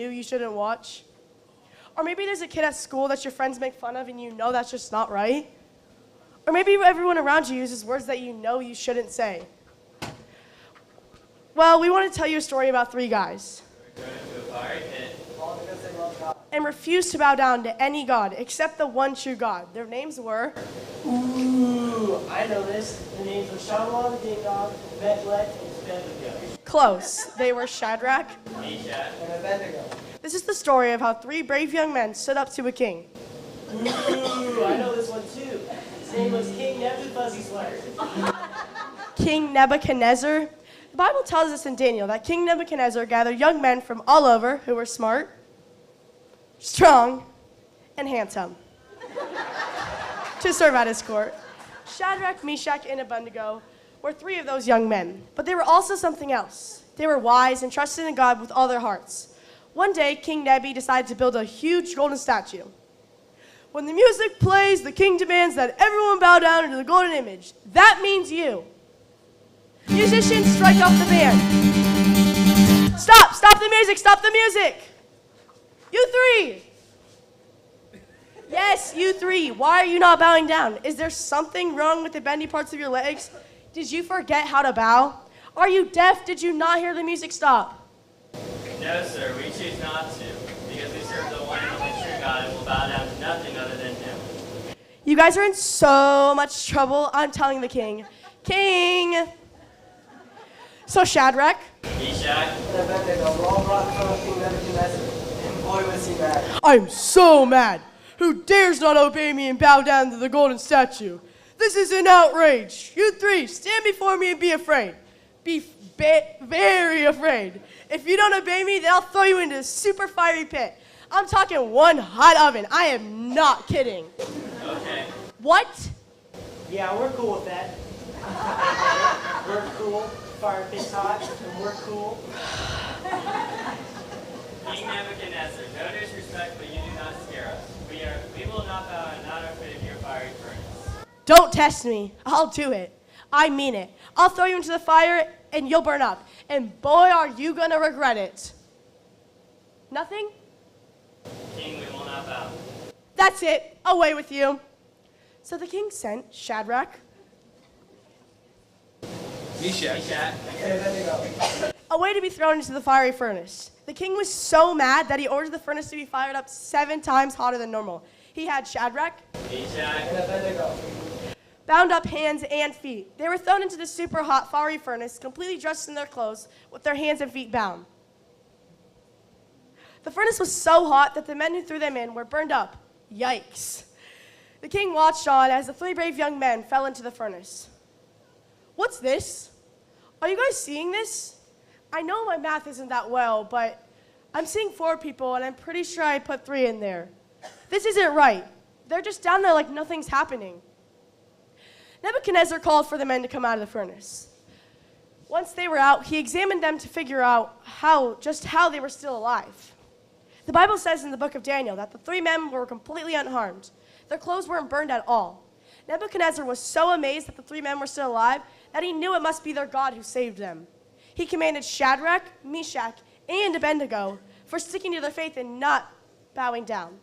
you shouldn't watch. Or maybe there's a kid at school that your friends make fun of and you know that's just not right. Or maybe everyone around you uses words that you know you shouldn't say. Well, we want to tell you a story about three guys. Thrown into a fiery pit. All because they love God. And refused to bow down to any god except the one true God. Their names were... Ooh, I know this. The names were Shalom, Dingdong, Betlet, and Abednego. Close. They were Shadrach. Meshach. And Abednego. This is the story of how three brave young men stood up to a king. Ooh, I know this one too. His name was King Nebuchadnezzar. King Nebuchadnezzar. The Bible tells us in Daniel that King Nebuchadnezzar gathered young men from all over who were smart, strong, and handsome to serve at his court. Shadrach, Meshach, and Abednego were three of those young men, but they were also something else. They were wise and trusted in God with all their hearts. One day, King Nebi decided to build a huge golden statue. When the music plays, the king demands that everyone bow down to the golden image. That means you. Musicians, strike off the band. Stop! Stop the music! Stop the music! You three! Yes, you three. Why are you not bowing down? Is there something wrong with the bendy parts of your legs? Did you forget how to bow? Are you deaf? Did you not hear the music stop? No, sir, we choose not to, because we serve the one and only true God and will bow down to nothing other than Him. You guys are in so much trouble. I'm telling the king. King! So Shadrach, Meshach. And Abednego were all brought in front of King Nebuchadnezzar. And boy was he mad. I'm so mad. Who dares not obey me and bow down to the golden statue? This is an outrage. You three, stand before me and be afraid. Be very afraid. If you don't obey me, then I'll throw you into a super fiery pit. I'm talking one hot oven. I am not kidding. Okay. What? Yeah, we're cool with that. We're cool. Fire pit's hot, and we're cool. King Nebuchadnezzar, no disrespect, but you do not scare us. We will not bow and not afraid of your fiery furnace. Don't test me. I'll do it. I mean it. I'll throw you into the fire and you'll burn up. And boy, are you gonna regret it. Nothing? King, we will not bow. That's it. Away with you. So the king sent Shadrach, Meshach. And Abednego. away to be thrown into the fiery furnace. The king was so mad that he ordered the furnace to be fired up 7 times hotter than normal. He had Shadrach, Meshach. And Abednego. bound up hands and feet. They were thrown into the super hot fiery furnace, completely dressed in their clothes, with their hands and feet bound. The furnace was so hot that the men who threw them in were burned up. Yikes. The king watched on as the 3 brave young men fell into the furnace. What's this? Are you guys seeing this? I know my math isn't that well, but I'm seeing 4 people, and I'm pretty sure I put 3 in there. This isn't right. They're just down there like nothing's happening. Nebuchadnezzar called for the men to come out of the furnace. Once they were out, he examined them to figure out how they were still alive. The Bible says in the book of Daniel that the 3 men were completely unharmed. Their clothes weren't burned at all. Nebuchadnezzar was so amazed that the 3 men were still alive that he knew it must be their God who saved them. He commanded Shadrach, Meshach, and Abednego for sticking to their faith and not bowing down,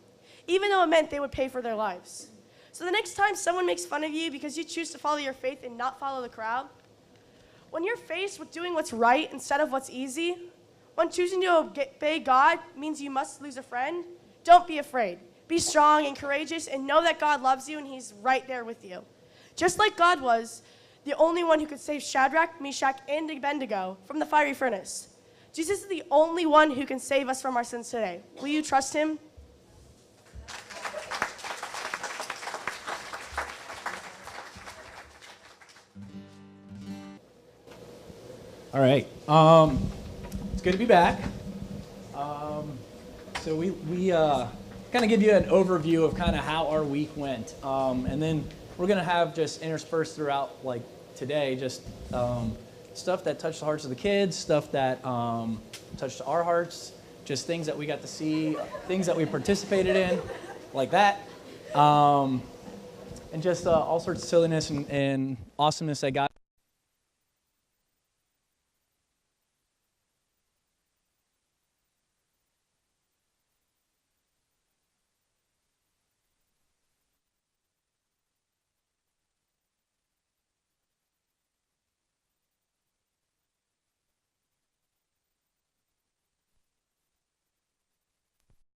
even though it meant they would pay for their lives. So the next time someone makes fun of you because you choose to follow your faith and not follow the crowd, when you're faced with doing what's right instead of what's easy, when choosing to obey God means you must lose a friend, don't be afraid. Be strong and courageous and know that God loves you and He's right there with you. Just like God was the only one who could save Shadrach, Meshach, and Abednego from the fiery furnace. Jesus is the only one who can save us from our sins today. Will you trust Him? All right. It's good to be back. So we kind of give you an overview of kind of how our week went, and then we're gonna have just interspersed throughout like today, just stuff that touched the hearts of the kids, stuff that touched our hearts, just things that we got to see, things that we participated in, like that, and just all sorts of silliness and awesomeness that God.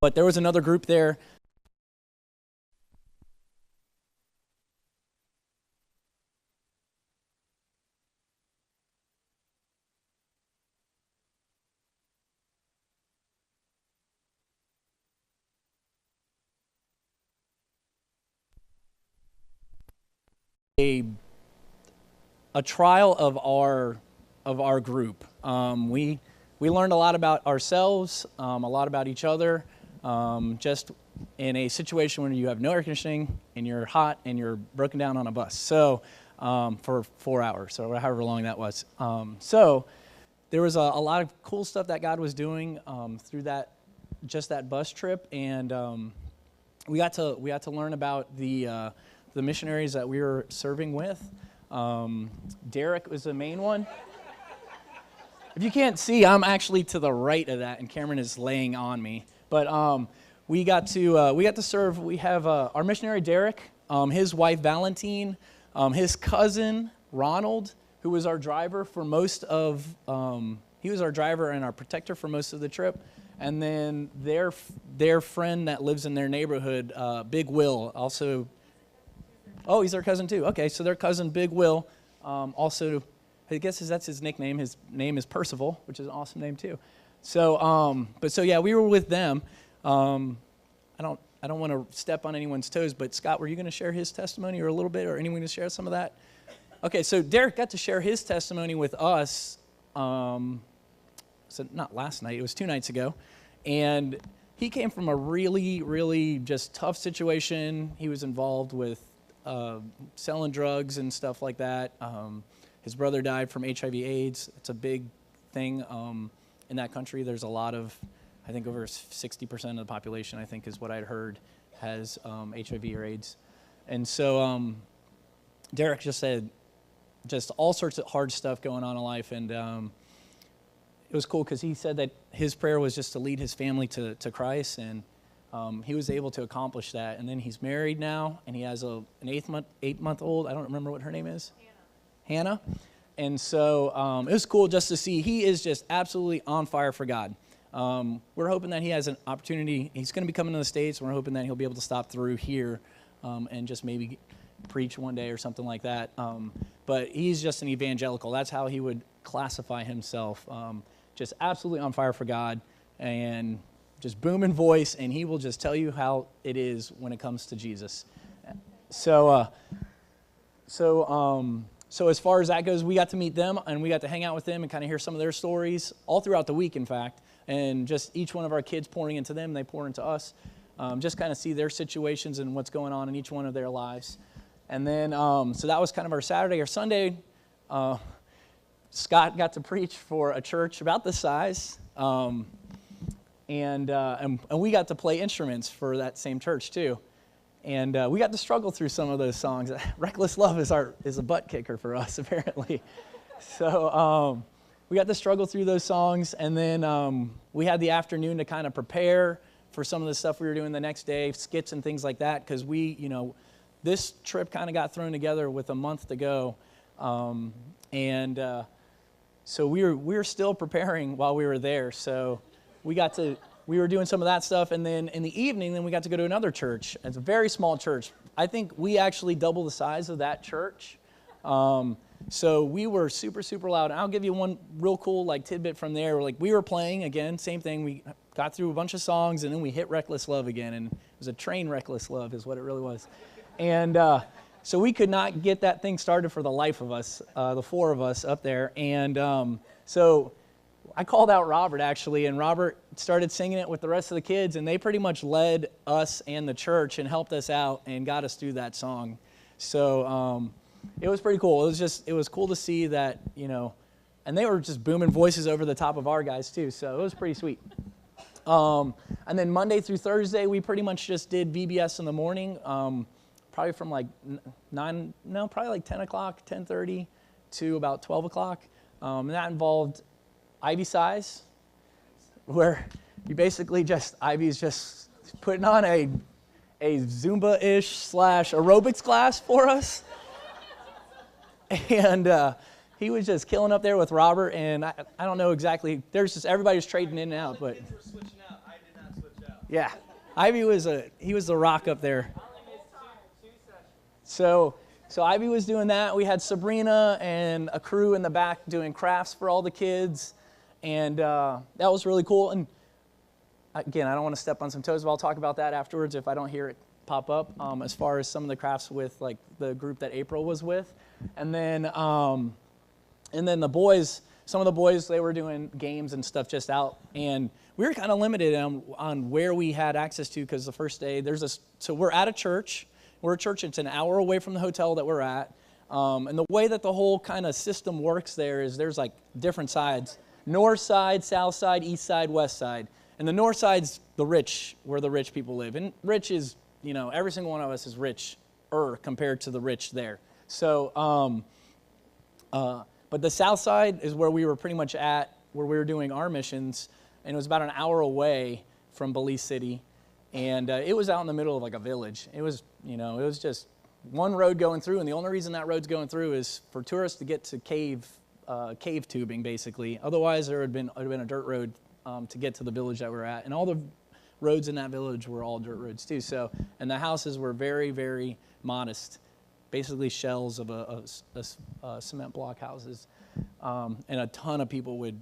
But there was another group there. A trial of our group. We learned a lot about ourselves, a lot about each other, just in a situation when you have no air conditioning and you're hot and you're broken down on a bus. So for 4 hours or however long that was. So there was a lot of cool stuff that God was doing through that bus trip, and we got to learn about the missionaries that we were serving with. Derek was the main one. If you can't see, I'm actually to the right of that, and Cameron is laying on me. But we got to serve. We have our missionary Derek, his wife Valentine, his cousin Ronald, who was our driver for most of. He was our driver and our protector for most of the trip, and then their friend that lives in their neighborhood, Big Will, also. Oh, he's our cousin too. Okay, so their cousin Big Will, also, I guess that's his nickname. His name is Percival, which is an awesome name too. So, yeah, we were with them. I don't want to step on anyone's toes, but Scott, were you going to share his testimony or a little bit, or anyone to share some of that? Okay, so Derek got to share his testimony with us. So not last night; it was 2 nights ago, and he came from a really, really just tough situation. He was involved with selling drugs and stuff like that. His brother died from HIV/AIDS. It's a big thing in that country. There's a lot of, I think over 60% of the population, I think is what I'd heard, has HIV or AIDS. And so Derek just said just all sorts of hard stuff going on in life. And it was cool because he said that his prayer was just to lead his family to Christ, and he was able to accomplish that. And then he's married now, and he has an 8-month-old. I don't remember what her name is. Hannah. And so it was cool just to see. He is just absolutely on fire for God. We're hoping that he has an opportunity. He's going to be coming to the States, and we're hoping that he'll be able to stop through here and just maybe preach one day or something like that. But he's just an evangelical. That's how he would classify himself. Just absolutely on fire for God, and just booming voice, and he will just tell you how it is when it comes to Jesus. So as far as that goes, we got to meet them, and we got to hang out with them and kind of hear some of their stories all throughout the week, in fact, and just each one of our kids pouring into them, they pour into us, just kind of see their situations and what's going on in each one of their lives. And then, so that was kind of our Saturday. Or Sunday, Scott got to preach for a church about this size, and we got to play instruments for that same church too. And we got to struggle through some of those songs. Reckless Love is a butt kicker for us, apparently. So we got to struggle through those songs, and then we had the afternoon to kind of prepare for some of the stuff we were doing the next day, skits and things like that, because this trip kind of got thrown together with a month to go. So we were still preparing while we were there. So we were doing some of that stuff, and then in the evening, we got to go to another church. It's a very small church. I think we actually double the size of that church. So we were super, super loud. And I'll give you one real cool tidbit from there. We were playing again, same thing. We got through a bunch of songs, and then we hit Reckless Love again, and it was a train Reckless Love is what it really was. And so we could not get that thing started for the life of us, the four of us up there. And so I called out Robert, actually, and Robert started singing it with the rest of the kids, and they pretty much led us and the church and helped us out and got us through that song. So it was pretty cool. It was cool to see that, and they were just booming voices over the top of our guys too, so it was pretty sweet. And then Monday through Thursday, we pretty much just did VBS in the morning, probably from 10 o'clock, 10:30 to about 12 o'clock. And that involved Ivy size, where you basically Ivy's just putting on a Zumba-ish / aerobics class for us. And he was just killing up there with Robert, and I don't know exactly, everybody's trading in and out, but. Kids were switching out. I did not switch out. Yeah, Ivy was the rock up there. So Ivy was doing that. We had Sabrina and a crew in the back doing crafts for all the kids, and that was really cool. And again, I don't want to step on some toes, but I'll talk about that afterwards if I don't hear it pop up. As far as some of the crafts with like the group that April was with, and then the boys. Some of the boys, they were doing games and stuff just out, and we were kind of limited on where we had access to, because the first day, so we're at a church. We're a church, it's an hour away from the hotel that we're at, and the way that the whole kind of system works there is there's like different sides: north side, south side, east side, west side. And the north side's the rich, where the rich people live. And rich is, every single one of us is richer compared to the rich there. So, but the south side is where we were pretty much at, where we were doing our missions, and it was about an hour away from Belize City, and it was out in the middle of like a village. It was, it was just one road going through, and the only reason that road's going through is for tourists to get to cave tubing, basically. Otherwise, it would have been a dirt road to get to the village that we're at, and all the roads in that village were all dirt roads too. So, and the houses were very, very modest. Basically shells of a cement block houses, and a ton of people would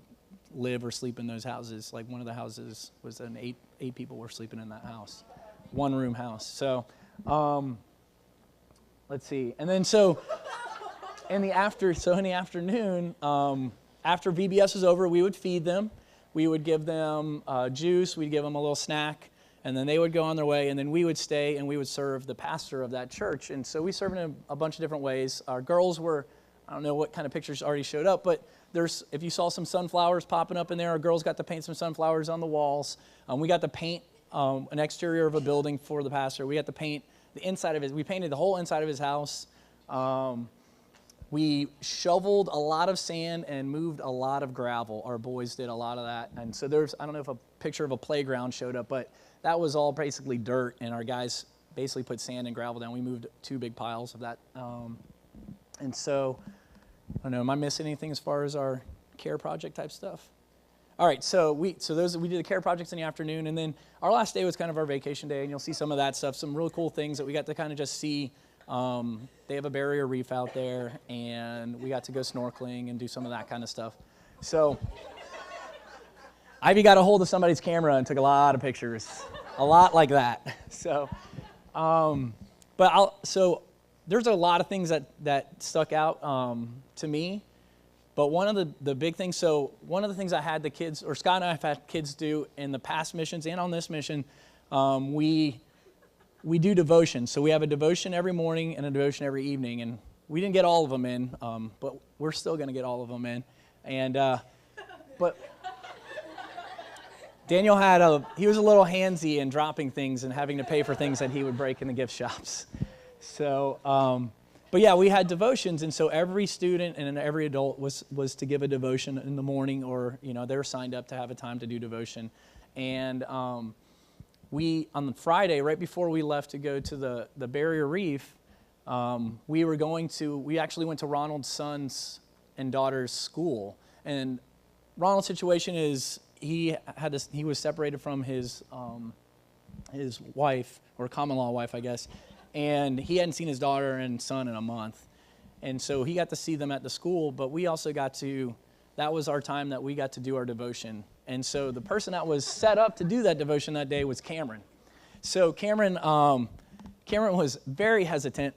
live or sleep in those houses. Like one of the houses was eight people were sleeping in that house, one room house. So, let's see. And then in the afternoon, after VBS was over, we would feed them. We would give them juice. We'd give them a little snack. And then they would go on their way, and then we would stay and we would serve the pastor of that church. And so we served in a bunch of different ways. Our girls were, I don't know what kind of pictures already showed up, but if you saw some sunflowers popping up in there, our girls got to paint some sunflowers on the walls. We got to paint an exterior of a building for the pastor. We got to paint the inside of we painted the whole inside of his house. We shoveled a lot of sand and moved a lot of gravel. Our boys did a lot of that. And so I don't know if a picture of a playground showed up, but that was all basically dirt, and our guys basically put sand and gravel down. We moved 2 big piles of that. And so, I don't know, am I missing anything as far as our care project type stuff? All right, so we did the care projects in the afternoon, and then our last day was kind of our vacation day, and you'll see some of that stuff, some really cool things that we got to kind of just see. They have a barrier reef out there, and we got to go snorkeling and do some of that kind of stuff. So Ivy got a hold of somebody's camera and took a lot of pictures, a lot like that. So, so there's a lot of things that stuck out to me. But one of the big things, one of the things I had the kids, or Scott and I have had kids do in the past missions and on this mission, we do devotion. So we have a devotion every morning and a devotion every evening. And we didn't get all of them in, but we're still going to get all of them in. And but Daniel he was a little handsy in dropping things and having to pay for things that he would break in the gift shops. So, but yeah, we had devotions, and so every student and every adult was to give a devotion in the morning, or they were signed up to have a time to do devotion. And on the Friday, right before we left to go to the Barrier Reef, we actually went to Ronald's son's and daughter's school. And Ronald's situation is he was separated from his wife, or common law wife, I guess, and he hadn't seen his daughter and son in a month. And so he got to see them at the school, but we also that was our time that we got to do our devotion. And so the person that was set up to do that devotion that day was Cameron. So Cameron was very hesitant,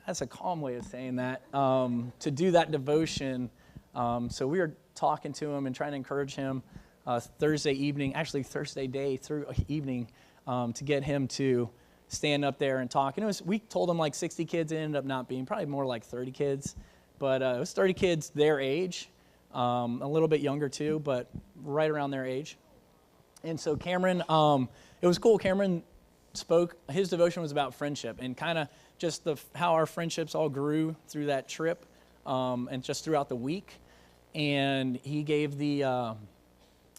that's a calm way of saying that, to do that devotion. So we were talking to him and trying to encourage him Thursday day through evening, to get him to stand up there and talk. And we told him like 60 kids. It ended up not being, probably more like 30 kids. But it was 30 kids their age, a little bit younger too, but right around their age. And so Cameron, it was cool. Cameron spoke, his devotion was about friendship and kind of just how our friendships all grew through that trip, and just throughout the week. And he gave the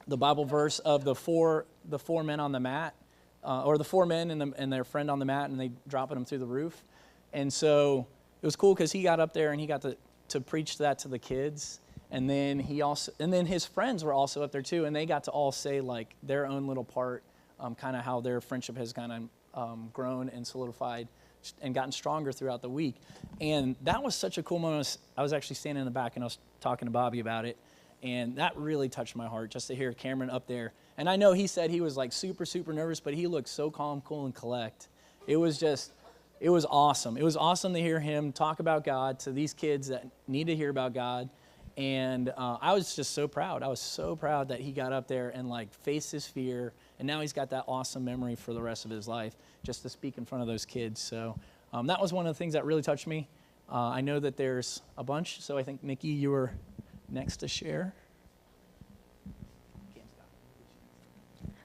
Bible verse of the four men on the mat, or the 4 men and their friend on the mat, and they dropping them through the roof. And so it was cool because he got up there and he got to preach that to the kids. And then his friends were also up there too, and they got to all say like their own little part kind of how their friendship has kind of grown and solidified and gotten stronger throughout the week. And that was such a cool moment. I was actually standing in the back and I was talking to Bobby about it. And that really touched my heart just to hear Cameron up there. And I know he said he was like super, super nervous, but he looked so calm, cool, and collect. It was awesome. It was awesome to hear him talk about God to these kids that need to hear about God. And I was just so proud. I was so proud that he got up there and like faced his fear. And now he's got that awesome memory for the rest of his life just to speak in front of those kids. So that was one of the things that really touched me. I know that there's a bunch. So I think, Nikki, you were next to share.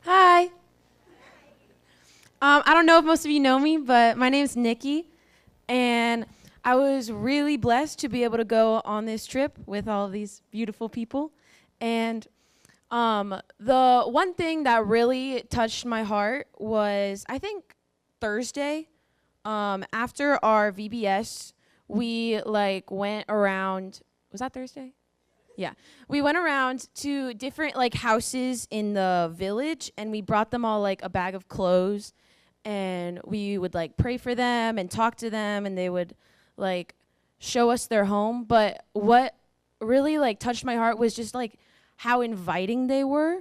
Hi. I don't know if most of you know me, but my name is Nikki, and I was really blessed to be able to go on this trip with all of these beautiful people. And the one thing that really touched my heart was, I think, Thursday. After our VBS, we went around. Was that Thursday? Yeah, we went around to different houses in the village, and we brought them all a bag of clothes, and we would pray for them and talk to them, and they would show us their home. But what really touched my heart was just how inviting they were,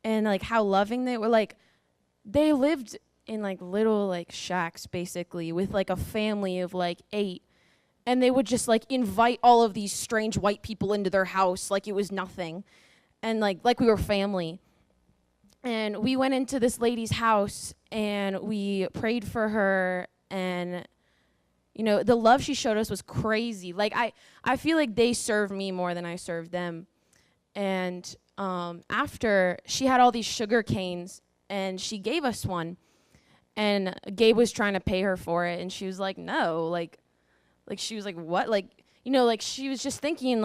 and how loving they were. They lived in little shacks basically with a family of 8. And they would just invite all of these strange white people into their house like it was nothing. And like we were family. And we went into this lady's house and we prayed for her, and the love she showed us was crazy. I feel like they served me more than I served them. And after, she had all these sugar canes and she gave us one. And Gabe was trying to pay her for it, and she was like, no, she was like, what? She was just thinking,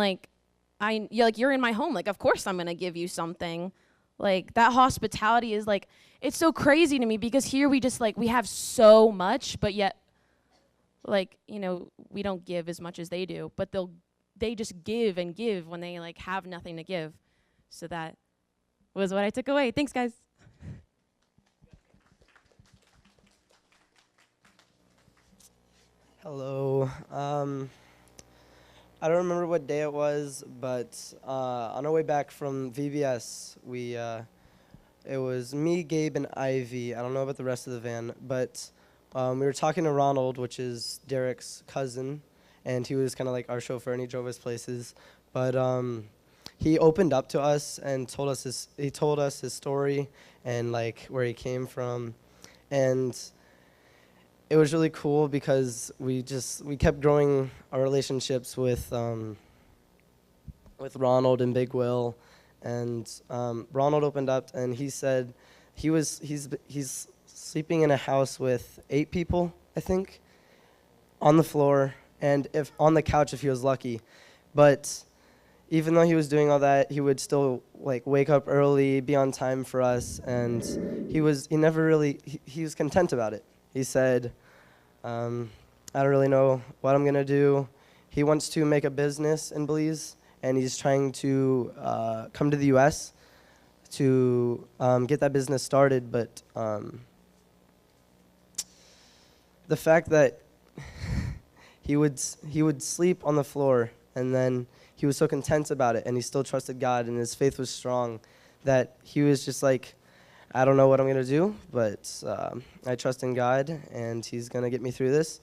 you're in my home. Of course I'm going to give you something. That hospitality is, it's so crazy to me, because here we just, we have so much, but yet, we don't give as much as they do. But they just give and give when they, have nothing to give. So that was what I took away. Thanks, guys. Hello. I don't remember what day it was, but on our way back from VBS, it was me, Gabe, and Ivy. I don't know about the rest of the van, but we were talking to Ronald, which is Derek's cousin, and he was kind of our chauffeur, and he drove us places. But he opened up to us and told us his story and where he came from, and it was really cool because we kept growing our relationships with Ronald and Big Will, and Ronald opened up and he said he's sleeping in a house with 8 people, I think, on the floor, and if on the couch if he was lucky. But even though he was doing all that, he would still wake up early, be on time for us, and he was content about it. He said, I don't really know what I'm going to do. He wants to make a business in Belize, and he's trying to come to the U.S. to get that business started. But the fact that he would sleep on the floor, and then he was so content about it, and he still trusted God, and his faith was strong, that he was just I don't know what I'm going to do, but I trust in God, and he's going to get me through this.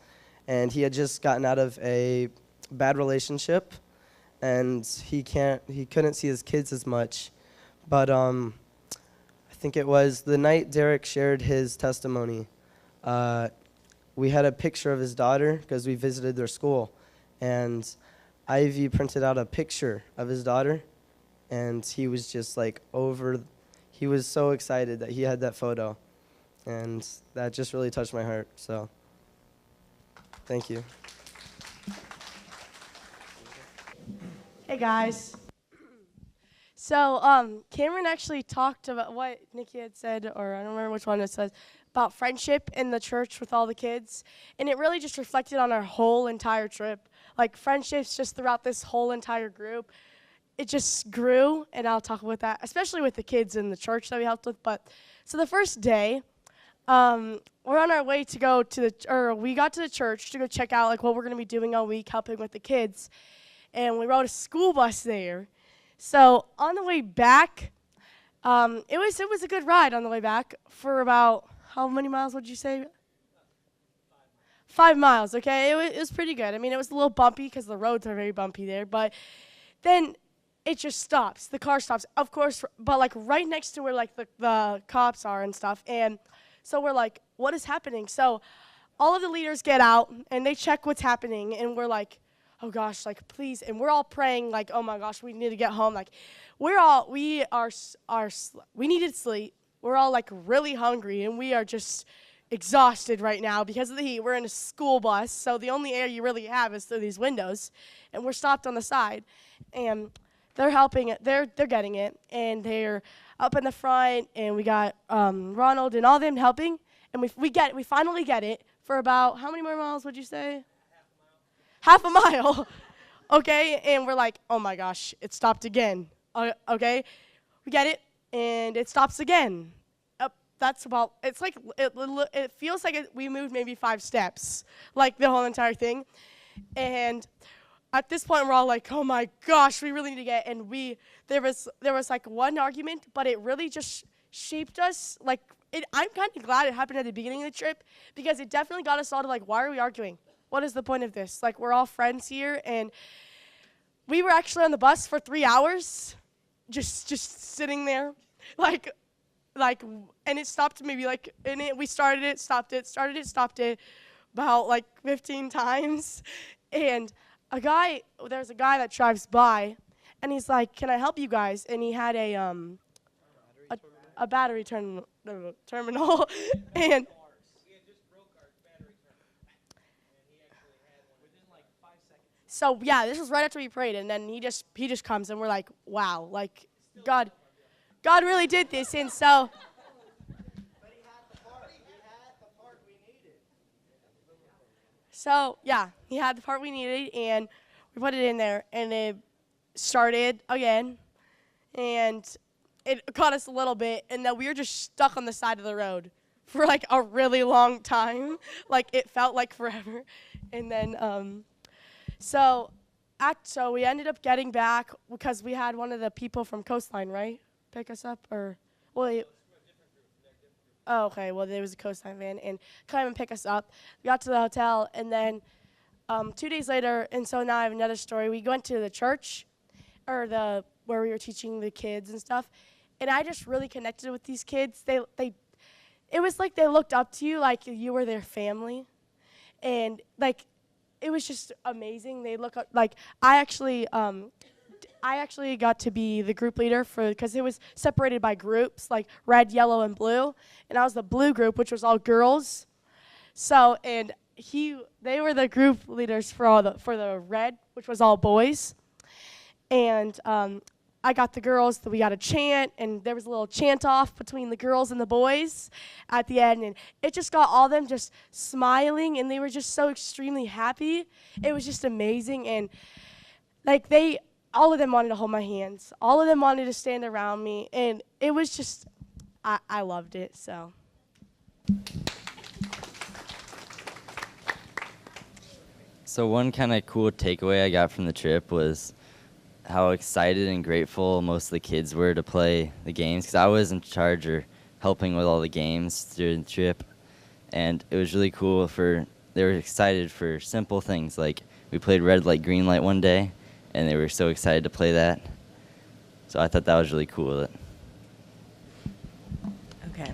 And he had just gotten out of a bad relationship, and he couldn't see his kids as much. But I think it was the night Derek shared his testimony, we had a picture of his daughter because we visited their school. And Ivy printed out a picture of his daughter, and he was just he was so excited that he had that photo, and that just really touched my heart. So, thank you. Hey guys. So Cameron actually talked about what Nikki had said, or I don't remember which one it says, about friendship in the church with all the kids, and it really just reflected on our whole entire trip. Friendships just throughout this whole entire group. it just grew, and I'll talk about that, especially with the kids in the church that we helped with. But so the first day, we're on our way to go to we got to the church to go check out like what we're gonna be doing all week, helping with the kids, and we rode a school bus there. So on the way back, it was a good ride on the way back for about how many miles would you say? 5 miles. Okay, it was pretty good. I mean, it was a little bumpy because the roads are very bumpy there, but then it just stops. The car stops, of course, but like right next to where like the cops are and stuff. And so we're like, what is happening? So all of the leaders get out and they check what's happening, and we're like, oh gosh, like please. And we're all praying like, oh my gosh, we need to get home. Like we needed sleep. We're all like really hungry, and we are just exhausted right now because of the heat. We're in a school bus, so the only air you really have is through these windows, and we're stopped on the side, and they're helping it. They're getting it, and they're up in the front, and we got Ronald and all them helping, and we finally get it for about how many more miles would you say? Half a mile. Okay, and we're like, oh my gosh, it stopped again. Okay, we get it, and it stops again. That's about, it's like, it feels like we moved maybe 5 steps, like the whole entire thing. And at this point, we're all like, oh my gosh, we really need to get, and there was like one argument, but it really just shaped us. Like, I'm kind of glad it happened at the beginning of the trip, because it definitely got us all to like, why are we arguing? What is the point of this? Like, we're all friends here, and we were actually on the bus for 3 hours, just sitting there, like, and it stopped maybe like, we started it, stopped it, started it, stopped it, about like 15 times. And there's a guy that drives by, and he's like, can I help you guys? And he had a battery terminal, and so yeah, this was right after we prayed, and then he just comes, and we're like, wow, like God really did this. And so yeah, he had the part we needed, and we put it in there, and it started again, and it caught us a little bit, and then we were just stuck on the side of the road for like a really long time. Like, it felt like forever. And then so we ended up getting back because we had one of the people from Coastline, right, pick us up, or oh, okay. Well, there was a Coastline van and come and pick us up. We got to the hotel, and then 2 days later, and so now I have another story. We went to the church, or where we were teaching the kids and stuff, and I just really connected with these kids. It was like they looked up to you like you were their family, and like it was just amazing. They look up, like I actually got to be the group leader because it was separated by groups, like red, yellow, and blue. And I was the blue group, which was all girls. So, and they were the group leaders for the red, which was all boys. And I got the girls, we got a chant, and there was a little chant off between the girls and the boys at the end. And it just got all of them just smiling, and they were just so extremely happy. It was just amazing. And like all of them wanted to hold my hands. All of them wanted to stand around me. And it was just, I loved it, so. So one kind of cool takeaway I got from the trip was how excited and grateful most of the kids were to play the games, because I was in charge or helping with all the games during the trip. And it was really cool they were excited for simple things, like we played red light, green light one day, and they were so excited to play that. So I thought that was really cool. Okay.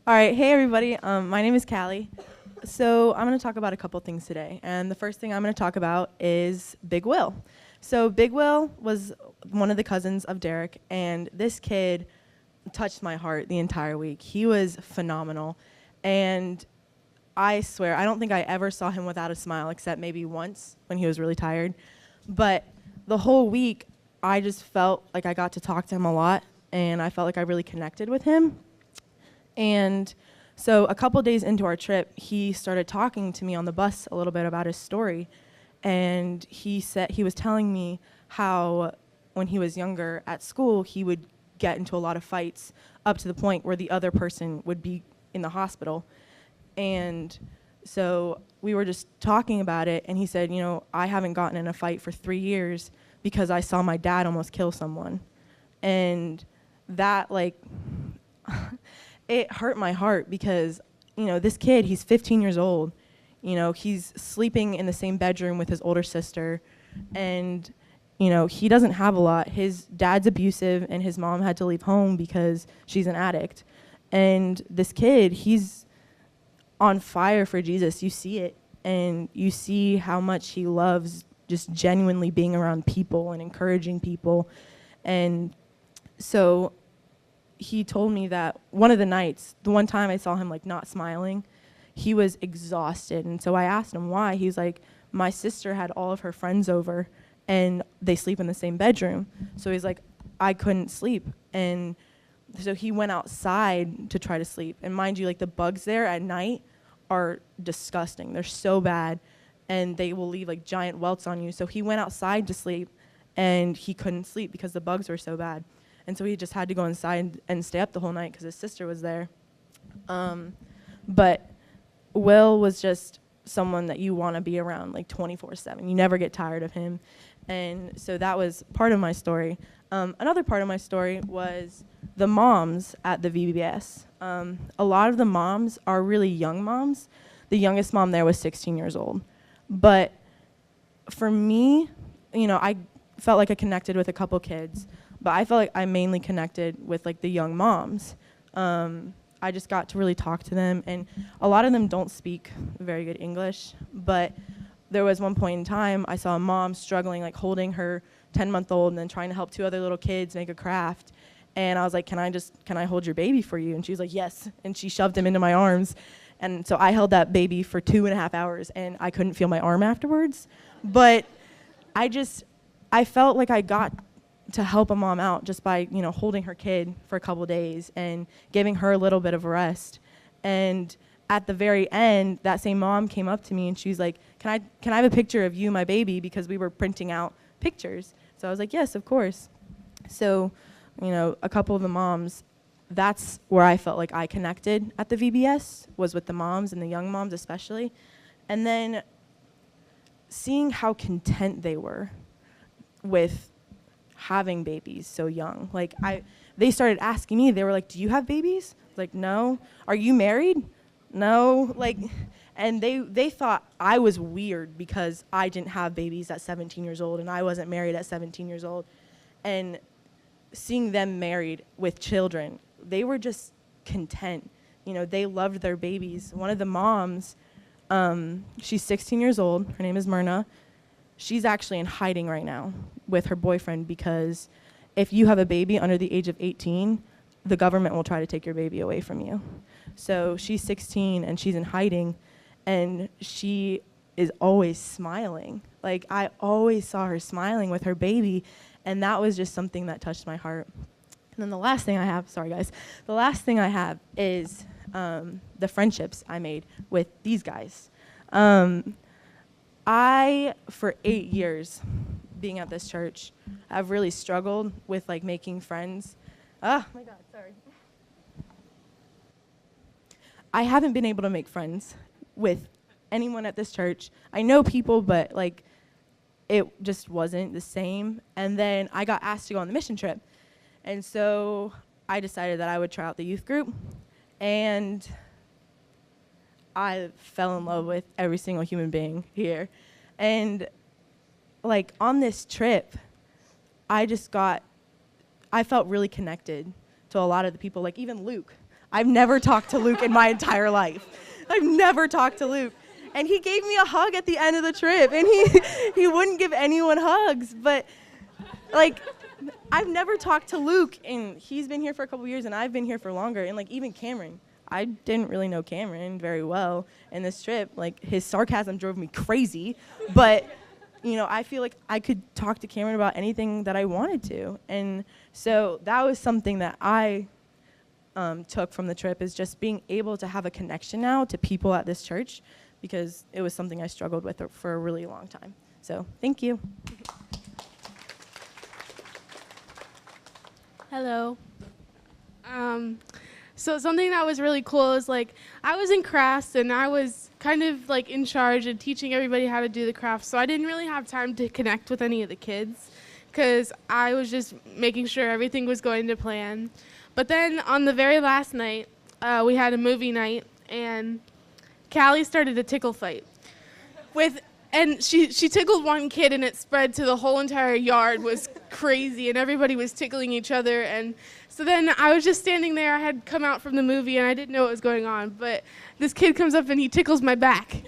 All right, hey everybody, my name is Callie. So I'm going to talk about a couple things today, and the first thing I'm going to talk about is Big Will. So Big Will was one of the cousins of Derek, and this kid touched my heart the entire week. He was phenomenal, and I swear, I don't think I ever saw him without a smile, except maybe once when he was really tired. But the whole week, I just felt like I got to talk to him a lot, and I felt like I really connected with him. And So a couple days into our trip, he started talking to me on the bus a little bit about his story. And he was telling me how when he was younger at school, he would get into a lot of fights up to the point where the other person would be in the hospital. And so we were just talking about it, and he said, I haven't gotten in a fight for 3 years because I saw my dad almost kill someone. And that, it hurt my heart because, this kid, he's 15 years old. He's sleeping in the same bedroom with his older sister, and, he doesn't have a lot. His dad's abusive, and his mom had to leave home because she's an addict. And this kid, he's on fire for Jesus. You see it, and you see how much he loves just genuinely being around people and encouraging people. And so he told me that one of the nights, the one time I saw him not smiling, he was exhausted. And so I asked him why. He's like, my sister had all of her friends over and they sleep in the same bedroom. So he's like, I couldn't sleep. And so he went outside to try to sleep. And mind you, the bugs there at night are disgusting. They're so bad, and they will leave giant welts on you. So he went outside to sleep, and he couldn't sleep because the bugs were so bad. And so he just had to go inside and stay up the whole night because his sister was there. But Will was just someone that you want to be around 24/7. You never get tired of him. And so that was part of my story. Another part of my story was the moms at the VBS. A lot of the moms are really young moms. The youngest mom there was 16 years old. But for me, I felt like I connected with a couple kids, but I felt like I mainly connected with the young moms. I just got to really talk to them, and a lot of them don't speak very good English, but there was one point in time I saw a mom struggling, holding her 10-month-old and then trying to help 2 other little kids make a craft. And I was like, can I hold your baby for you? And she was like, yes. And she shoved him into my arms. And so I held that baby for 2.5 hours, and I couldn't feel my arm afterwards. But I felt like I got to help a mom out just by, holding her kid for a couple days and giving her a little bit of a rest. And at the very end, that same mom came up to me and she was like, can I have a picture of you, my baby? Because we were printing out pictures. So I was like, yes, of course. So, a couple of the moms, that's where I felt like I connected at the VBS, was with the moms and the young moms especially. And then seeing how content they were with having babies so young. They started asking me, they were like, do you have babies? I was like, no. Are you married? No. And they thought I was weird because I didn't have babies at 17 years old and I wasn't married at 17 years old. And seeing them married with children, they were just content. They loved their babies. One of the moms, she's 16 years old. Her name is Myrna. She's actually in hiding right now with her boyfriend because if you have a baby under the age of 18, the government will try to take your baby away from you. So she's 16 and she's in hiding, and she is always smiling. I always saw her smiling with her baby, and that was just something that touched my heart. And then the last thing I have, sorry guys, the last thing I have is the friendships I made with these guys. I, for 8 years being at this church, have really struggled with making friends. Oh my God, sorry. I haven't been able to make friends with anyone at this church. I know people, but it just wasn't the same. And then I got asked to go on the mission trip. And so I decided that I would try out the youth group. And I fell in love with every single human being here. And on this trip, I felt really connected to a lot of the people, even Luke. I've never talked to Luke in my entire life. I've never talked to Luke. And he gave me a hug at the end of the trip, and he wouldn't give anyone hugs. But I've never talked to Luke, and he's been here for a couple years, and I've been here for longer. And even Cameron, I didn't really know Cameron very well in this trip. His sarcasm drove me crazy, but I feel like I could talk to Cameron about anything that I wanted to. And so that was something that I took from the trip is just being able to have a connection now to people at this church, because it was something I struggled with for a really long time. So thank you. Hello. So something that was really cool is like I was in crafts and I was kind of like in charge and teaching everybody how to do the crafts. So I didn't really have time to connect with any of the kids because I was just making sure everything was going to plan. But then on the very last night, we had a movie night and Callie started a tickle fight and she tickled one kid and it spread to the whole entire yard. Was crazy and everybody was tickling each other. And so then I was just standing there. I had come out from the movie and I didn't know what was going on, but this kid comes up and he tickles my back.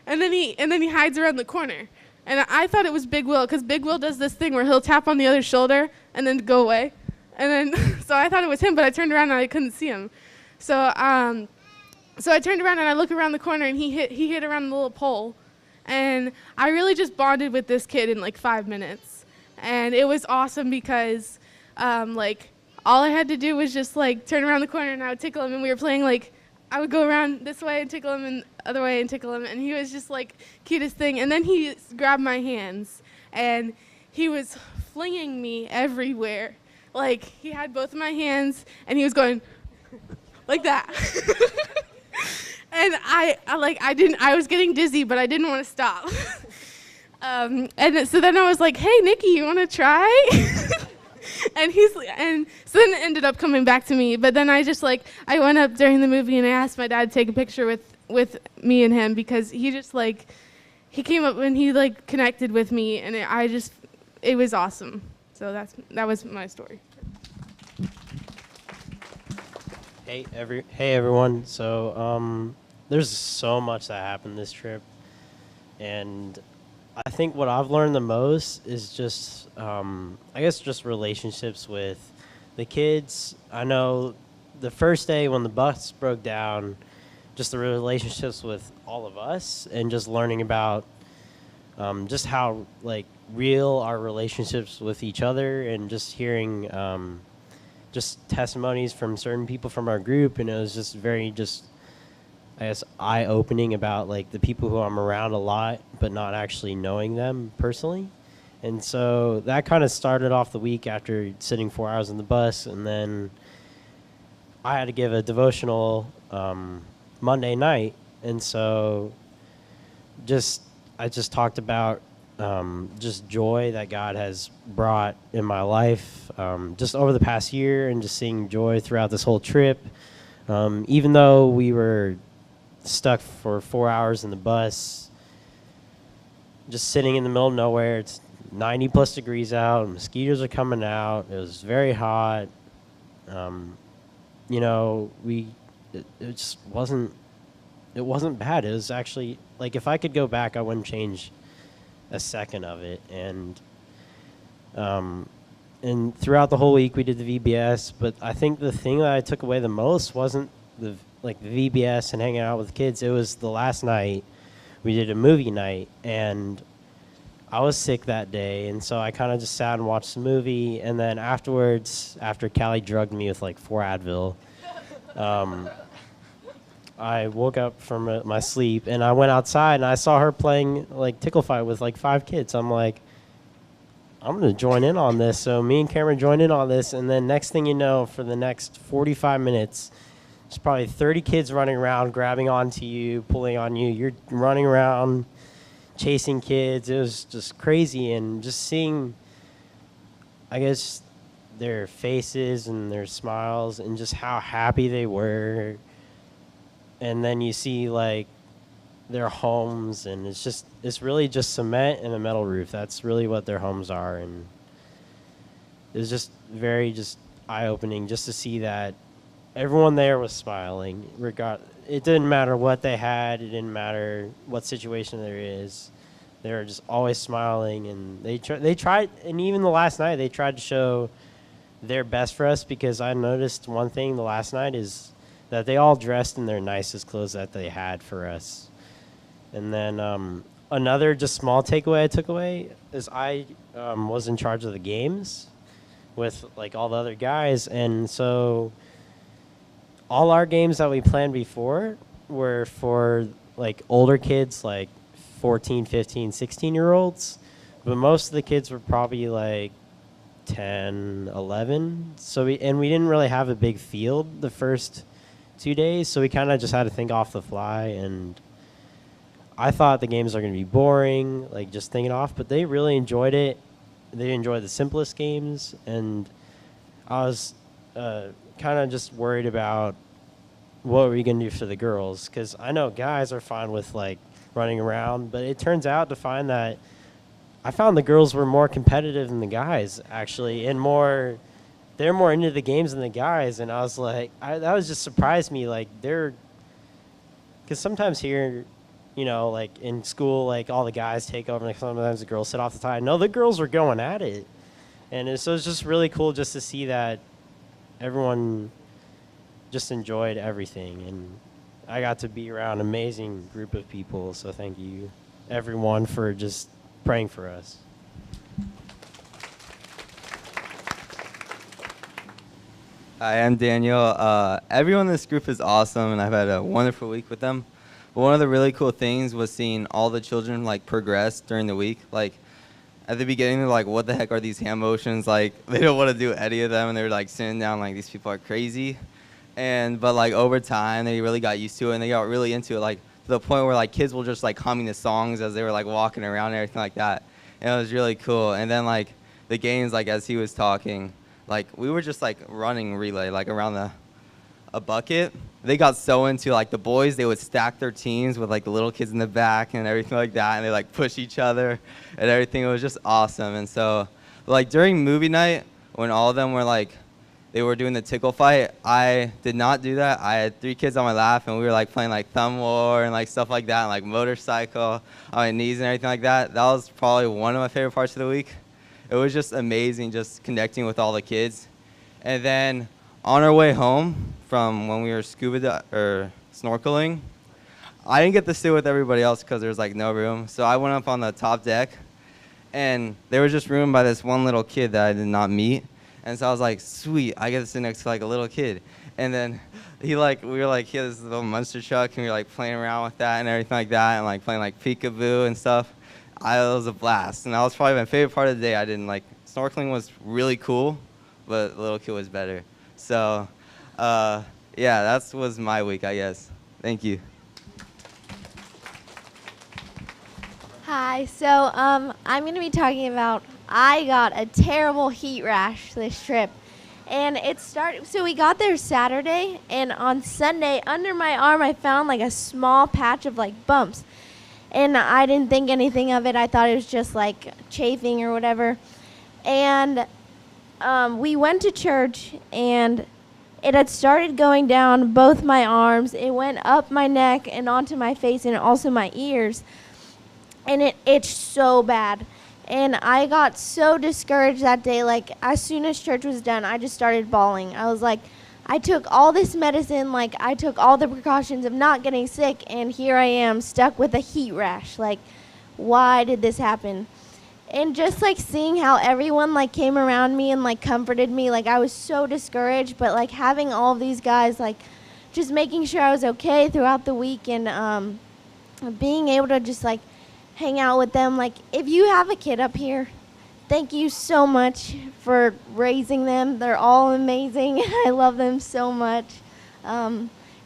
And then he hides around the corner. And I thought it was Big Will, because Big Will does this thing where he'll tap on the other shoulder and then go away. And then so I thought it was him, but I turned around and I couldn't see him. So I turned around and I look around the corner and he hit around the little pole. And I really just bonded with this kid in like 5 minutes. And it was awesome because like all I had to do was just like turn around the corner and I would tickle him, and we were playing like I would go around this way and tickle him and the other way and tickle him, and he was just like cutest thing. And then he grabbed my hands and he was flinging me everywhere. Like he had both of my hands and he was going like that. And I was getting dizzy, but I didn't want to stop. And so then I was like, "Hey, Nikki, you want to try?" and so then it ended up coming back to me. But then I went up during the movie and I asked my dad to take a picture with me and him, because he just he came up and he connected with me, and it was awesome. So that was my story. Hey everyone. So there's so much that happened this trip, and I think what I've learned the most is just just relationships with the kids. I know the first day when the bus broke down, just the relationships with all of us, and just learning about just how real our relationships with each other, and just hearing just testimonies from certain people from our group, and it was just very eye-opening about the people who I'm around a lot, but not actually knowing them personally. And so that kind of started off the week after sitting 4 hours in the bus, and then I had to give a devotional Monday night, and so I just talked about just joy that God has brought in my life just over the past year, and just seeing joy throughout this whole trip. Even though we were stuck for 4 hours in the bus, just sitting in the middle of nowhere, it's 90 plus degrees out, mosquitoes are coming out, it was very hot. It just wasn't bad. It was actually, if I could go back, I wouldn't change a second of it. And throughout the whole week we did the VBS, but I think the thing that I took away the most wasn't the VBS and hanging out with kids. It was the last night we did a movie night, and I was sick that day, and so I kind of just sat and watched the movie. And then afterwards, after Callie drugged me with 4 Advil, I woke up from my sleep, and I went outside, and I saw her playing tickle fight with 5 kids. I'm like, I'm going to join in on this. So me and Cameron joined in on this, and then next thing you know, for the next 45 minutes, there's probably 30 kids running around, grabbing onto you, pulling on you. You're running around, chasing kids. It was just crazy, and just seeing, their faces and their smiles and just how happy they were. And then you see their homes, and it's really just cement and a metal roof. That's really what their homes are. And it was just very eye-opening just to see that everyone there was smiling. It didn't matter what they had. It didn't matter what situation there is. They were just always smiling, and they tried. And even the last night, they tried to show their best for us, because I noticed one thing the last night is that they all dressed in their nicest clothes that they had for us. And then another just small takeaway I took away is I was in charge of the games with all the other guys, and so all our games that we planned before were for like older kids, like 14, 15, 16-year-olds. But most of the kids were probably like 10, 11. So we didn't really have a big field the first 2 days, so we kind of just had to think off the fly. And I thought the games are going to be boring, like just thinking off, but they really enjoyed it. They enjoyed the simplest games, and I was kind of just worried about what are we going to do for the girls, because I know guys are fine with like running around, but it turns out to find that I found the girls were more competitive than the guys, actually, and they're more into the games than the guys. And I was like, that was just surprised me. Like because sometimes here, you know, like in school, like all the guys take over, like sometimes the girls sit off the side. No, the girls were going at it. And so it's just really cool just to see that everyone just enjoyed everything. And I got to be around an amazing group of people. So thank you, everyone, for just praying for us. Hi, I'm Daniel. Everyone in this group is awesome, and I've had a wonderful week with them. But one of the really cool things was seeing all the children like progress during the week. Like at the beginning, they're like, "What the heck are these hand motions?" Like they don't want to do any of them, and they're like sitting down like these people are crazy. But like over time, they really got used to it, and they got really into it. Like to the point where like kids will just like humming the songs as they were like walking around and everything like that. And it was really cool. And then like the games, like as he was talking, like we were just like running relay like around a bucket. They got so into like the boys, they would stack their teams with like the little kids in the back and everything like that, and they like push each other and everything. It was just awesome. And so like during movie night, when all of them were like they were doing the tickle fight, I did not do that. I had 3 kids on my lap, and we were like playing like thumb war and like stuff like that, and like motorcycle on my knees and everything like that. That was probably one of my favorite parts of the week. It was just amazing just connecting with all the kids. And then on our way home from when we were snorkeling, I didn't get to sit with everybody else because there was like no room. So I went up on the top deck, and there was just room by this one little kid that I did not meet. And so I was like, sweet, I get to sit next to like a little kid. And then he had this little monster truck, and we were like playing around with that and everything like that, and like playing like peekaboo and stuff. It was a blast, and that was probably my favorite part of the day. Snorkeling was really cool, but the little kid was better. So, yeah, that was my week, I guess. Thank you. Hi, so I'm going to be talking about I got a terrible heat rash this trip. And so we got there Saturday, and on Sunday, under my arm, I found like a small patch of like bumps. And I didn't think anything of it. I thought it was just like chafing or whatever. And we went to church, and it had started going down both my arms. It went up my neck and onto my face and also my ears. And it itched so bad. And I got so discouraged that day. Like, as soon as church was done, I just started bawling. I was like, I took all this medicine, like, I took all the precautions of not getting sick, and here I am stuck with a heat rash. Like, why did this happen? And just, like, seeing how everyone, like, came around me and, like, comforted me, like, I was so discouraged. But, like, having all of these guys, like, just making sure I was okay throughout the week, and being able to just, like, hang out with them. Like, if you have a kid up here, thank you so much for raising them. They're all amazing. I love them so much.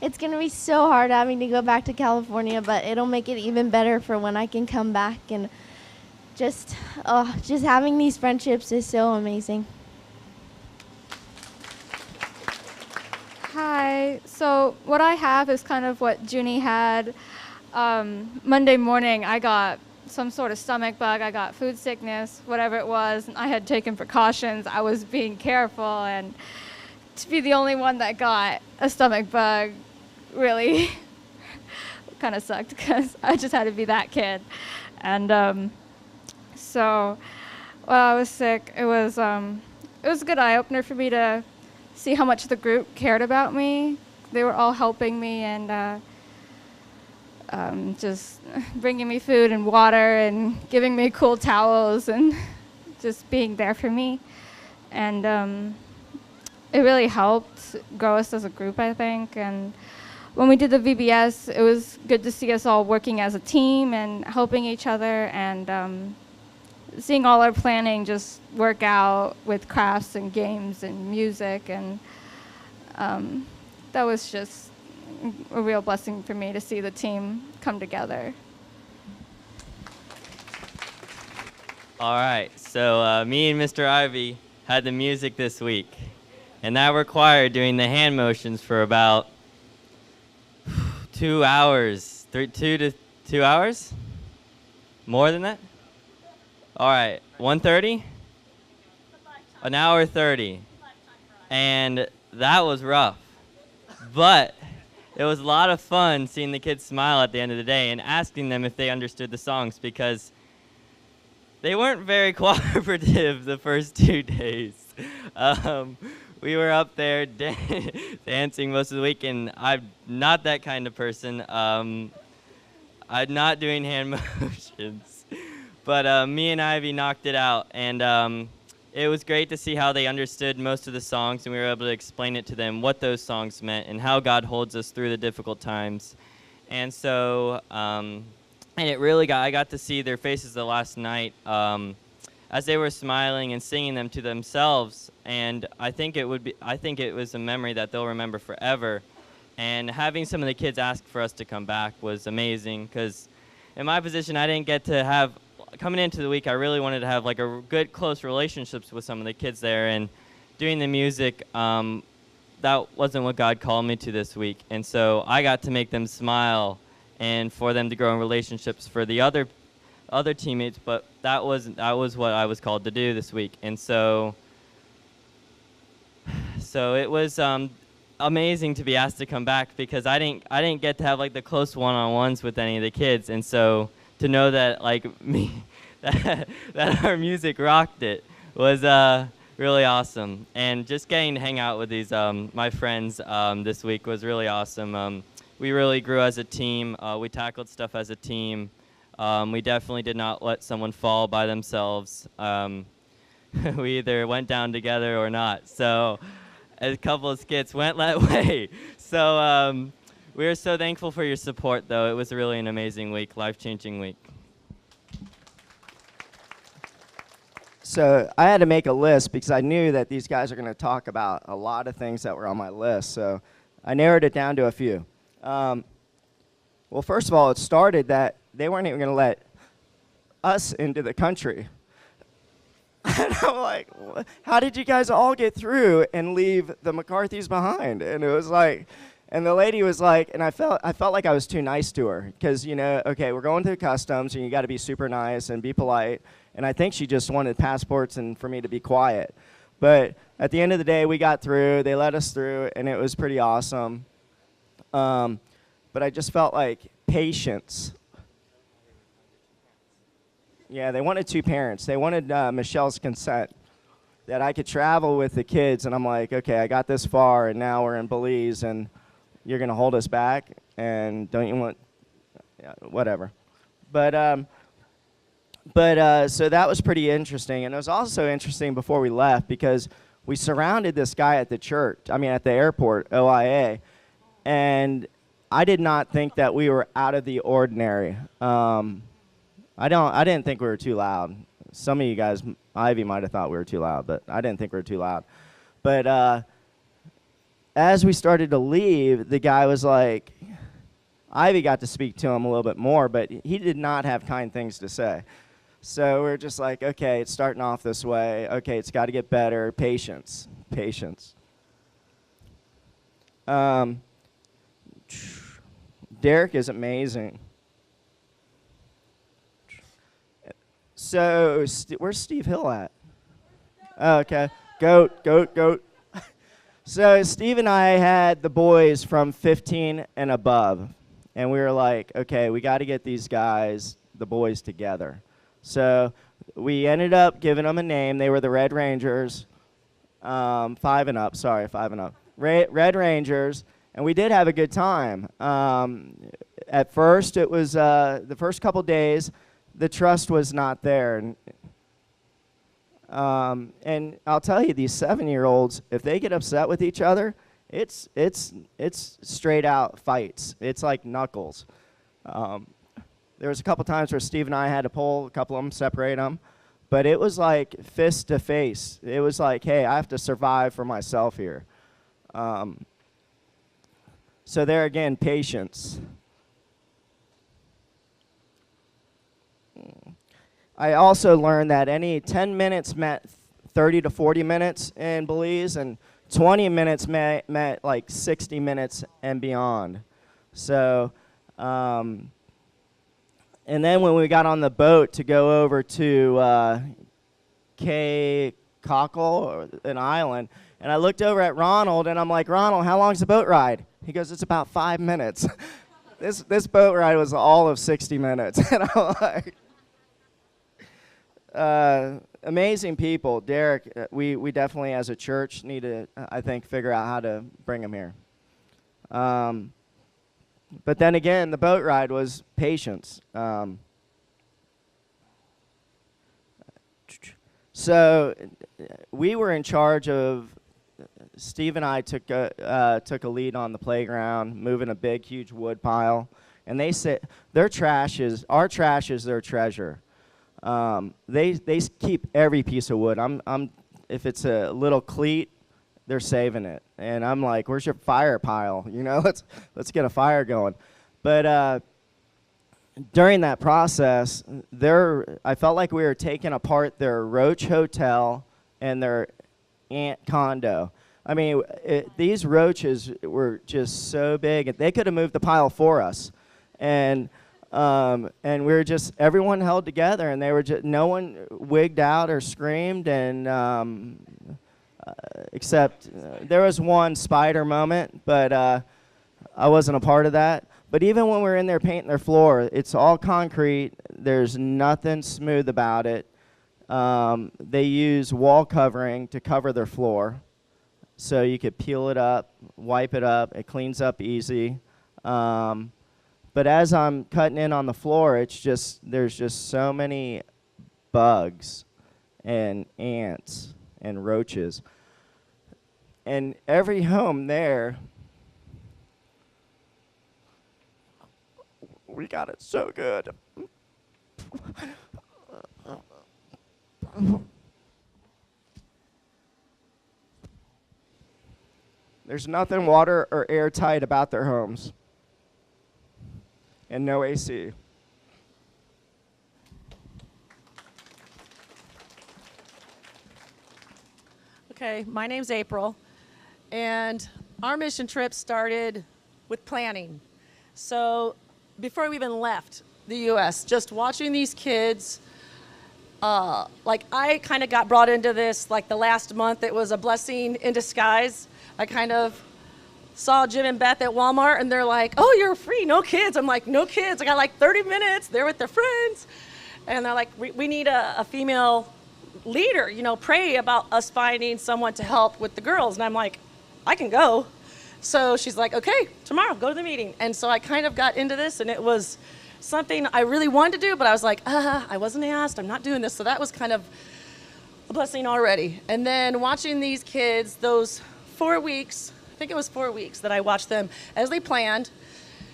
It's going to be so hard having to go back to California, but it'll make it even better for when I can come back. And just having these friendships is so amazing. Hi. So what I have is kind of what Junie had. Monday morning, I got some sort of stomach bug. I got food sickness, whatever it was. And I had taken precautions. I was being careful. And to be the only one that got a stomach bug really kind of sucked, because I just had to be that kid. And so while I was sick, it was a good eye-opener for me to see how much the group cared about me. They were all helping me, and just bringing me food and water and giving me cool towels and just being there for me. And it really helped grow us as a group, I think. And when we did the VBS, it was good to see us all working as a team and helping each other, and seeing all our planning just work out with crafts and games and music. And that was just a real blessing for me to see the team come together. All right, so me and Mr. Ivy had the music this week, and that required doing the hand motions for about 2 hours, 2 to 2 hours? More than that? All right, 1:30? An hour 30. And that was rough. But it was a lot of fun seeing the kids smile at the end of the day and asking them if they understood the songs, because they weren't very cooperative the first 2 days. We were up there dancing most of the week, and I'm not that kind of person. I'm not doing hand motions. But me and Ivy knocked it out, and it was great to see how they understood most of the songs, and we were able to explain it to them what those songs meant and how God holds us through the difficult times. And so, and it really I got to see their faces the last night as they were smiling and singing them to themselves. And I think it was a memory that they'll remember forever. And having some of the kids ask for us to come back was amazing, because in my position, I didn't get to have, coming into the week, I really wanted to have like a good, close relationships with some of the kids there. And doing the music, that wasn't what God called me to this week. And so I got to make them smile and for them to grow in relationships for the other teammates, but that was what I was called to do this week. And so it was amazing to be asked to come back, because I didn't get to have like the close one-on-ones with any of the kids. And so to know that like me that our music rocked it was really awesome. And just getting to hang out with these my friends this week was really awesome. We really grew as a team. We tackled stuff as a team. We definitely did not let someone fall by themselves. We either went down together or not. So a couple of skits went that way. So we are so thankful for your support, though. It was really an amazing week, life-changing week. So I had to make a list because I knew that these guys are going to talk about a lot of things that were on my list. So I narrowed it down to a few. Well, first of all, it started that they weren't even going to let us into the country. And I'm like, how did you guys all get through and leave the McCarthys behind? And it was like, and the lady was like, and I felt like I was too nice to her, because, okay, we're going through customs, and you got to be super nice and be polite. And I think she just wanted passports and for me to be quiet. But at the end of the day, we got through. They let us through, and it was pretty awesome. But I just felt like patience. Yeah, they wanted 2 parents. They wanted Michelle's consent, that I could travel with the kids. And I'm like, okay, I got this far, and now we're in Belize, and you're going to hold us back? And don't you want, whatever. But so that was pretty interesting. And it was also interesting before we left, because we surrounded this guy at the church, at the airport, OIA, and I did not think that we were out of the ordinary. I didn't think we were too loud. Some of you guys, Ivy might have thought we were too loud, but I didn't think we were too loud. But as we started to leave, the guy was like, Ivy got to speak to him a little bit more, but he did not have kind things to say. So we're just like, okay, it's starting off this way. Okay, it's got to get better. Patience. Derek is amazing. So where's Steve Hill at? Oh, okay. Goat. So Steve and I had the boys from 15 and above. And we were like, okay, we got to get these guys, the boys, together. So we ended up giving them a name. They were the Red Rangers. 5 and up. Red Rangers. And we did have a good time. At first, it was the first couple days, the trust was not there. And And I'll tell you, these 7-year-olds, if they get upset with each other, it's straight out fights. It's like knuckles. There was a couple times where Steve and I had to pull a couple of them, separate them, but it was like fist to face. It was like, hey, I have to survive for myself here. So there again, patience. I also learned that any 10 minutes meant 30 to 40 minutes in Belize, and 20 minutes meant like 60 minutes and beyond. So, and then when we got on the boat to go over to Caye Caulk, an island, and I looked over at Ronald, and I'm like, Ronald, how long's the boat ride? He goes, it's about 5 minutes. This boat ride was all of 60 minutes. And I'm like, amazing people. Derek, we definitely as a church need to, I think, figure out how to bring him here. But then again, the boat ride was patience. So we were in charge of, Steve and I took a lead on the playground, moving a big, huge wood pile. And they said our trash is their treasure. They keep every piece of wood. If it's a little cleat, they're saving it. And I'm like, where's your fire pile? You know, let's get a fire going. But during that process, I felt like we were taking apart their roach hotel and their ant condo. I mean, these roaches were just so big. They could have moved the pile for us. And we were just, everyone held together, and they were just, no one wigged out or screamed, and except there was one spider moment, but I wasn't a part of that. But even when we were in there painting their floor, it's all concrete. There's nothing smooth about it. They use wall covering to cover their floor, so you could peel it up, wipe it up. It cleans up easy. But as I'm cutting in on the floor, there's just so many bugs and ants and roaches. And every home there, we got it so good. There's nothing water or airtight about their homes. And no AC. Okay, my name's April, and our mission trip started with planning. So before we even left the U.S., just watching these kids, like I kind of got brought into this like the last month. It was a blessing in disguise. I kind of saw Jim and Beth at Walmart, and they're like, oh, you're free, no kids. I'm like, no kids. I got like 30 minutes. They're with their friends. And they're like, we need a female leader, you know, pray about us finding someone to help with the girls. And I'm like, I can go. So she's like, okay, tomorrow, go to the meeting. And so I kind of got into this, and it was something I really wanted to do, but I was like, I wasn't asked. I'm not doing this. So that was kind of a blessing already. And then watching these kids, those 4 weeks, I think it was 4 weeks that I watched them as they planned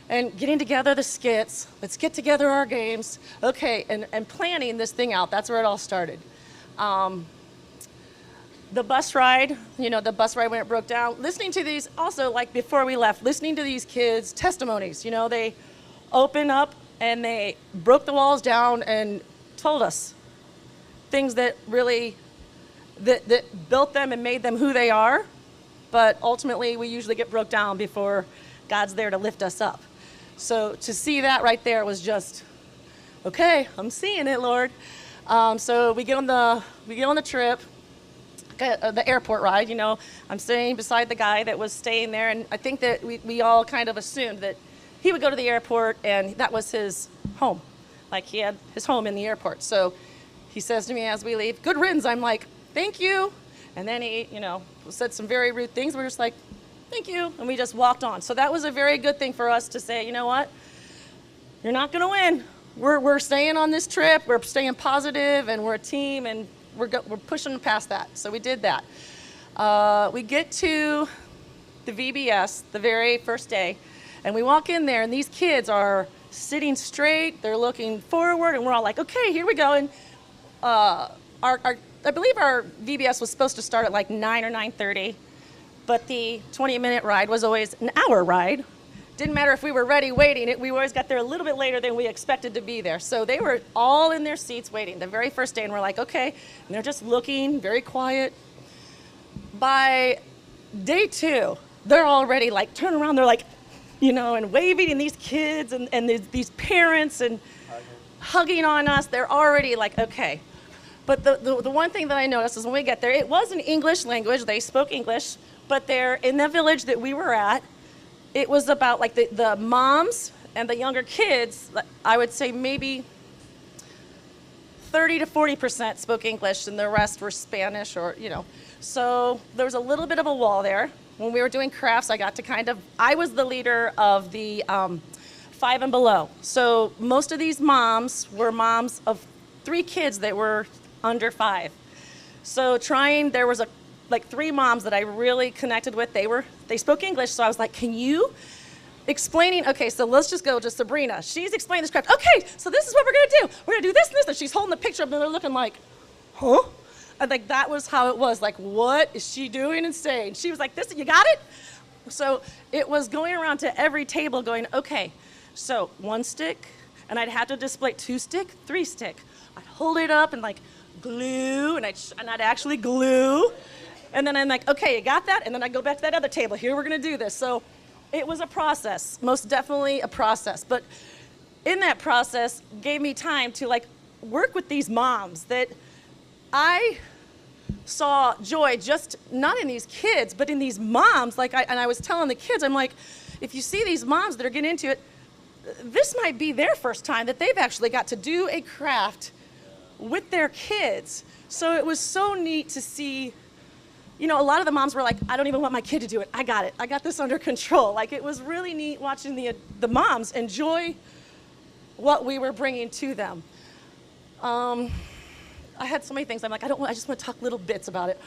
and getting together the skits. Let's get together our games. Okay, and planning this thing out. That's where it all started. The bus ride, you know, the bus ride when it broke down. Listening to these, also like before we left, listening to these kids' testimonies. You know, they opened up and they broke the walls down and told us things that really, that built them and made them who they are. But ultimately, we usually get broke down before God's there to lift us up. So to see that right there was just, okay, I'm seeing it, Lord. So we get on the trip, the airport ride. You know, I'm staying beside the guy that was staying there, and I think that we all kind of assumed that he would go to the airport and that was his home, like he had his home in the airport. So he says to me as we leave, "Good riddance." I'm like, "Thank you." And then he, you know, said some very rude things. We're just like, "Thank you," and we just walked on. So that was a very good thing for us to say, you know what, you're not going to win. We're staying on this trip. We're staying positive, and we're a team, and we're pushing past that. So we did that. We get to the VBS the very first day, and we walk in there, and these kids are sitting straight. They're looking forward, and we're all like, okay, here we go. And I believe our VBS was supposed to start at like 9 or 9:30, but the 20-minute ride was always an hour ride. Didn't matter if we were ready waiting. We always got there a little bit later than we expected to be there. So they were all in their seats waiting the very first day, and we're like, okay. And they're just looking, very quiet. By day 2, they're already like turning around. They're like, and waving, and these kids and these parents and hugging on us. They're already like, okay. But the one thing that I noticed is when we get there, it was an English language. They spoke English, but they're in the village that we were at. It was about like the moms and the younger kids. I would say maybe 30 to 40% spoke English, and the rest were Spanish So there was a little bit of a wall there. When we were doing crafts, I was the leader of the 5 and below. So most of these moms were moms of 3 kids that were under 5. So there was 3 moms that I really connected with. They spoke English, so I was like, can you explaining, okay, so let's just go to Sabrina. She's explaining this craft. Okay, so this is what we're gonna do. We're gonna do this and this, and she's holding the picture up, and they're looking like, huh? And that was how it was. Like, what is she doing and saying? She was like, this, you got it? So it was going around to every table going, okay, so 1 stick, and I'd have to display 2 stick, 3 stick. I'd hold it up and like glue, and I'd actually glue. And then I'm like, okay, you got that? And then I go back to that other table. Here, we're gonna do this. So it was a process, most definitely a process. But in that process, gave me time to work with these moms that I saw joy just not in these kids, but in these moms. And I was telling the kids, I'm like, if you see these moms that are getting into it, this might be their first time that they've actually got to do a craft with their kids. So it was so neat to see. A lot of the moms were like, I don't even want my kid to do it. I got it. I got this under control. It was really neat watching the moms enjoy what we were bringing to them. I had so many things. I'm like, I just want to talk little bits about it.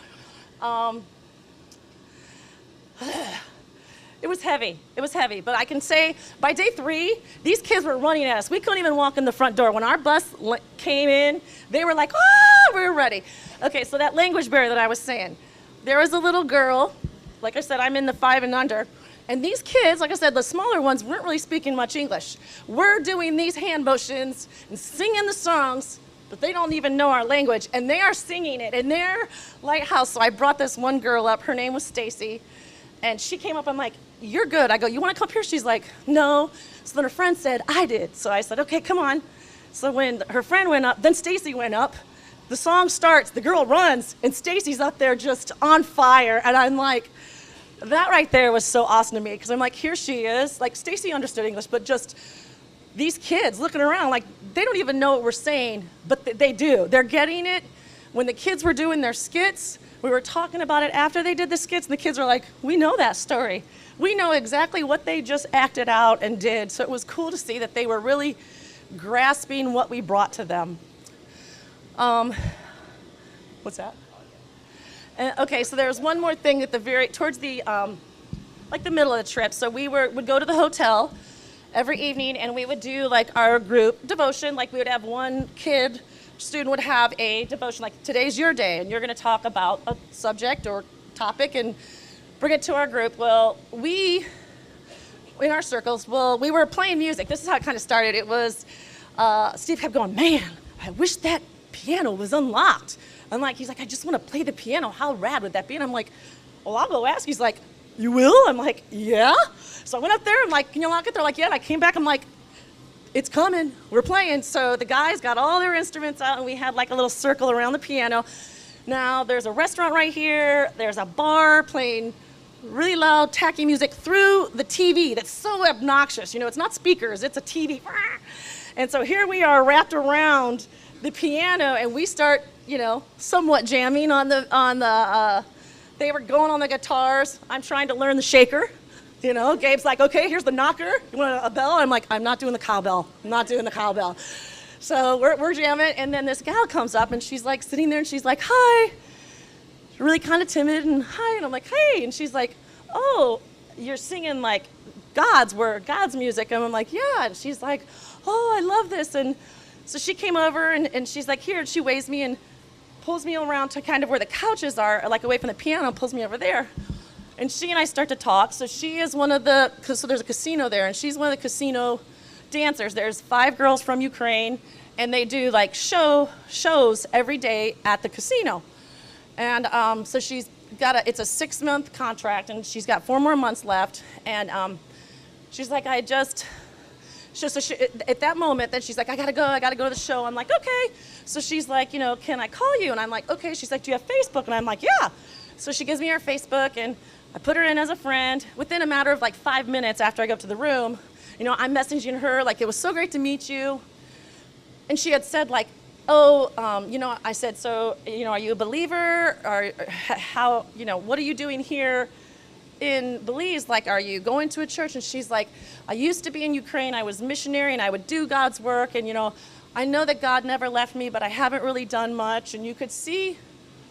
It was heavy. It was heavy. But I can say by day 3, these kids were running at us. We couldn't even walk in the front door. When our bus came in, they were like, we were ready. Okay, so that language barrier that I was saying. There was a little girl, like I said, I'm in the 5 and under, and these kids, like I said, the smaller ones weren't really speaking much English. We're doing these hand motions and singing the songs, but they don't even know our language, and they are singing it in their lighthouse. So I brought this one girl up, her name was Stacy, and she came up, I'm like, you're good. I go, you want to come up here? She's like, no. So then her friend said, I did. So I said, okay, come on. So when her friend went up, then Stacy went up. The song starts, the girl runs, and Stacy's up there just on fire. And I'm like, that right there was so awesome to me, because I'm like, here she is. Stacy understood English, but just these kids looking around, they don't even know what we're saying, but they do. They're getting it. When the kids were doing their skits, we were talking about it after they did the skits, and the kids were like, we know that story. We know exactly what they just acted out and did. So it was cool to see that they were really grasping what we brought to them. What's that? Okay, so there was one more thing at towards the, the middle of the trip. So we would go to the hotel every evening, and we would do our group devotion. We would have one student would have a devotion, today's your day, and you're gonna talk about a subject or topic and bring it to our group. Well, in our circles, we were playing music. This is how it kind of started. It was, Steve kept going, man, I wish that piano was unlocked. He's like, I just want to play the piano. How rad would that be? And I'm like, well, I'll go ask. He's like, you will? I'm like, yeah. So I went up there. I'm like, can you unlock it? They're like, yeah. And I came back. I'm like, it's coming. We're playing. So the guys got all their instruments out, and we had a little circle around the piano. Now there's a restaurant right here. There's a bar playing really loud, tacky music through the TV that's so obnoxious. It's not speakers. It's a TV. And so here we are wrapped around the piano, and we start, somewhat jamming on the they were going on the guitars. I'm trying to learn the shaker. Gabe's like, okay, here's the knocker. You want a bell? I'm like, I'm not doing the cowbell. I'm not doing the cowbell. So we're jamming, and then this gal comes up, and she's like sitting there, and she's like, hi. She's really kind of timid, and hi, and I'm like, hey. And she's like, oh, you're singing like God's music. And I'm like, yeah. And she's like, oh, I love this. And so she came over, and she's like, here. And she weighs me and pulls me around to kind of where the couches are, like away from the piano, and pulls me over there. And she and I start to talk. So she is one of the, so there's a casino there, and she's one of the casino dancers. There's 5 girls from Ukraine, and they do like shows every day at the casino. And so she's got it's a 6-month contract, and she's got 4 more months left. And she's like, at that moment, then she's like, I gotta go to the show. I'm like, okay. So she's like, can I call you? And I'm like, okay. She's like, do you have Facebook? And I'm like, yeah. So she gives me her Facebook, and I put her in as a friend. Within a matter of like 5 minutes after I go up to the room, I'm messaging her, like, it was so great to meet you. And she had said, like, oh, I said, so, are you a believer? Or how, what are you doing here in Belize? Like, are you going to a church? And she's like, I used to be in Ukraine. I was missionary, and I would do God's work. And, I know that God never left me, but I haven't really done much. And you could see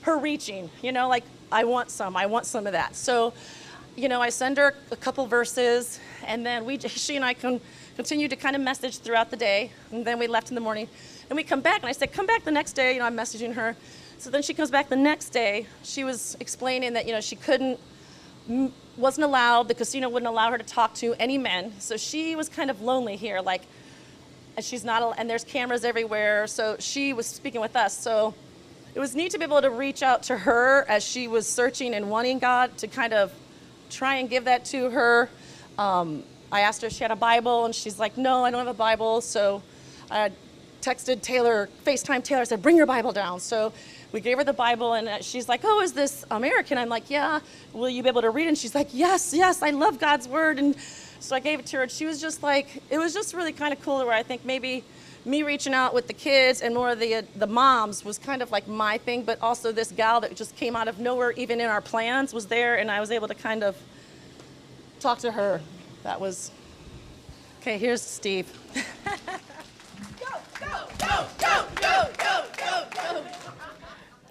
her reaching, like, I want some of that. So, I send her a couple verses, and then she and I continue to kind of message throughout the day. And then we left in the morning, and we come back, and I said, come back the next day. I'm messaging her. So then she comes back the next day. She was explaining that, she wasn't allowed, the casino wouldn't allow her to talk to any men. So she was kind of lonely here, like, and she's not, and there's cameras everywhere. So she was speaking with us. So it was neat to be able to reach out to her as she was searching and wanting God to kind of try and give that to her. I asked her if she had a Bible, and she's like, no, I don't have a Bible. So I texted Taylor, FaceTime Taylor, I said, bring your Bible down. So we gave her the Bible, and she's like, oh, is this American? I'm like, yeah. Will you be able to read it? And she's like, yes, I love God's word. And so I gave it to her, and she was just like, it was just really kind of cool where I think maybe me reaching out with the kids and more of the moms was kind of like my thing, but also this gal that just came out of nowhere, even in our plans, was there, and I was able to kind of talk to her. That was, okay, here's Steve.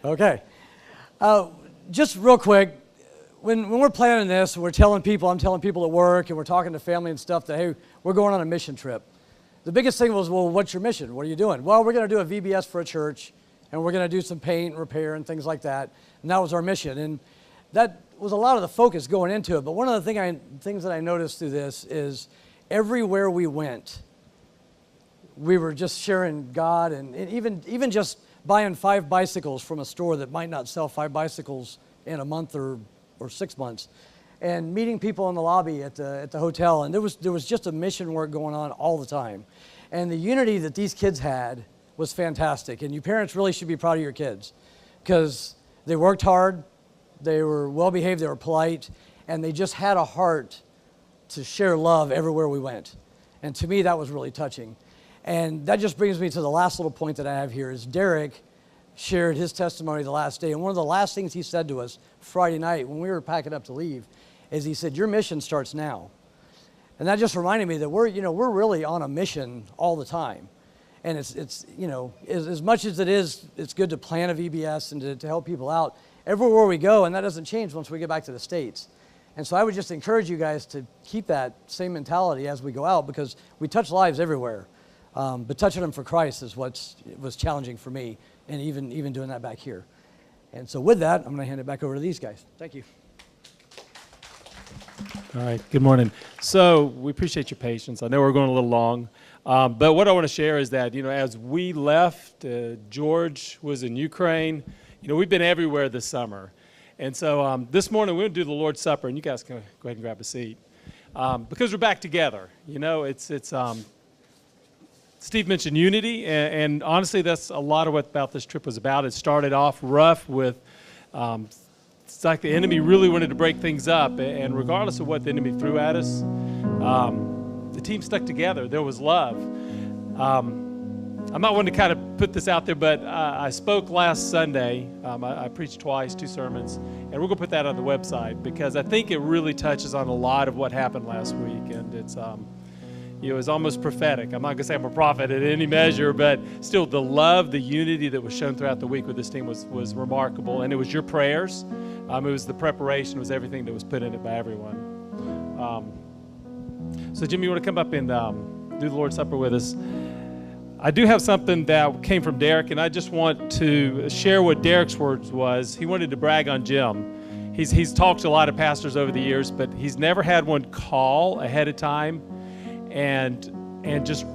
Okay. Just real quick, when we're planning this, I'm telling people at work, and we're talking to family and stuff that, hey, we're going on a mission trip. The biggest thing was, well, what's your mission? What are you doing? Well, we're going to do a VBS for a church, and we're going to do some paint and repair and things like that. And that was our mission. And that was a lot of the focus going into it. But one of the things that I noticed through this is everywhere we went, we were just sharing God, and even just buying 5 bicycles from a store that might not sell 5 bicycles in a month or 6 months, and meeting people in the lobby at the hotel. And there was just a mission work going on all the time. And the unity that these kids had was fantastic. And you parents really should be proud of your kids, because they worked hard, they were well behaved, they were polite, and they just had a heart to share love everywhere we went. And to me, that was really touching. And that just brings me to the last little point that I have here is Derek shared his testimony the last day. And one of the last things he said to us Friday night when we were packing up to leave is he said, your mission starts now. And that just reminded me that we're really on a mission all the time. And it's as much as it's good to plan a VBS and to help people out everywhere we go, and that doesn't change once we get back to the States. And so I would just encourage you guys to keep that same mentality as we go out, because we touch lives everywhere. But touching them for Christ is what was challenging for me, and even doing that back here. And so with that, I'm going to hand it back over to these guys. Thank you. All right, good morning. So we appreciate your patience. I know we're going a little long, but what I want to share is that, as we left, George was in Ukraine. We've been everywhere this summer. And so this morning we're going to do the Lord's Supper, and you guys can go ahead and grab a seat, because we're back together. Steve mentioned unity, and honestly, that's a lot of what about this trip was about. It started off rough with, it's like the enemy really wanted to break things up, and regardless of what the enemy threw at us, the team stuck together. There was love. I'm not one to kind of put this out there, but I spoke last Sunday. I preached twice, 2 sermons, and we're going to put that on the website because I think it really touches on a lot of what happened last week, and it was almost prophetic. I'm not going to say I'm a prophet at any measure, but still the love, the unity that was shown throughout the week with this team was remarkable. And it was your prayers. It was the preparation, it was everything that was put in it by everyone. So Jim, you want to come up and do the Lord's Supper with us? I do have something that came from Derek, and I just want to share what Derek's words was. He wanted to brag on Jim. He's talked to a lot of pastors over the years, but he's never had one call ahead of time and just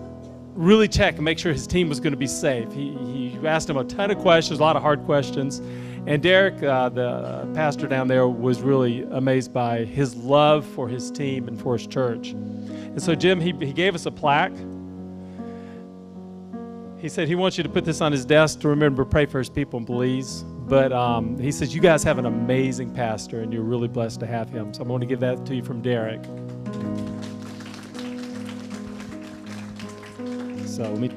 really check and make sure his team was going to be safe. He asked him a ton of questions, a lot of hard questions. And Derek, the pastor down there, was really amazed by his love for his team and for his church. And so Jim, he gave us a plaque. He said he wants you to put this on his desk to remember to pray for his people in Belize. But he says you guys have an amazing pastor, and you're really blessed to have him. So I'm going to give that to you from Derek. So let me